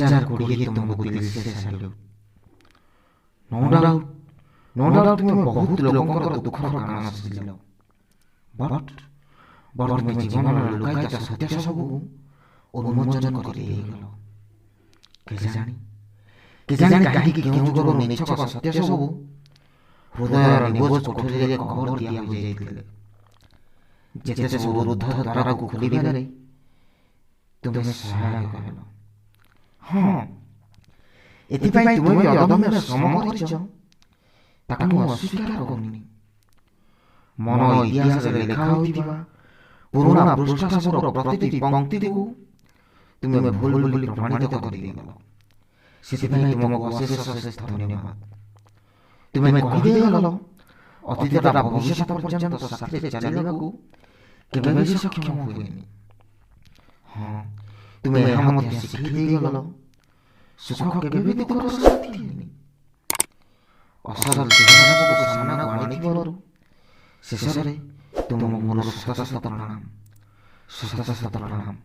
2020 ତୁମକୁ ଦିଲ୍ ସେ salute. No doubt ତୁମେ ବହୁତ ଲୋକଙ୍କର ଦୁଃଖର କାରଣ ଶୁଣିଲ, ବଟ୍ ତୁମେ ଜୀବନର ଲୁକାୟିତ ସତ୍ୟ ସବୁକୁ ଉନ୍ମୋଚନ କରି ଦେଇଗଲ। କେଜାଣି କାହିଁକି କେଉଁ ଯୁଗରୁ ନିଛକ ସତ୍ୟ ସବୁ ହୃଦୟର ନିବୋଜ କୋଠରୀରେ କବର ଦିଆ ହୋଇଯାଇଥିଲେ। ଯେତେ ସବୁ ରୁଦ୍ଧ ଦ୍ୱାରକୁ ଖୋଲିବାରେ ତୁମେ ସହାୟକ ହେଲ। ହଁ, ଏଥିପାଇଁ ତୁମେ ବି ଅଦମ୍ୟ ଶ୍ରମ କରିଛ, ତାକୁ ମୁଁ ଅସ୍ୱୀକାର କରୁନି। ମନ ଇତିହାସରେ ଲେଖା ହୋଇଥିବା ପୁରୁଣା ପୃଷ୍ଠା ସବୁର ପ୍ରତିଟି ପଂକ୍ତିକୁ ତୁମେ ଭୁଲ ବୋଲି ପ୍ରମାଣିତ କରିଦେଇଗଲ। ସେଥିପାଇଁ ତୁମକୁ ଅଶେଷ ଧନ୍ୟବାଦ। ତୁମେ କହିଦେଇଗଲ ଅତୀତଟା ଭବିଷ୍ୟତ ପର୍ଯ୍ୟନ୍ତ ସାଥିରେ ଚାଲିବାକୁ କେବେ ବି ସକ୍ଷମ ହୁଏନି। ହଁ, ତୁମେ ଏହା ମଧ୍ୟ ଶିଖେଇ ଦେଇଗଲ ସୁଖ କେବେ ବି ଦୁଃଖର ସାଥୀ ହୁଏନି। ଅସଲ ଚେହେରାକୁ ସାମ୍ନାକୁ ଆଣିଥିବାରୁ ଶେଷରେ ତୁମକୁ ମୋର ଶତ ଶତ ପ୍ରଣାମ।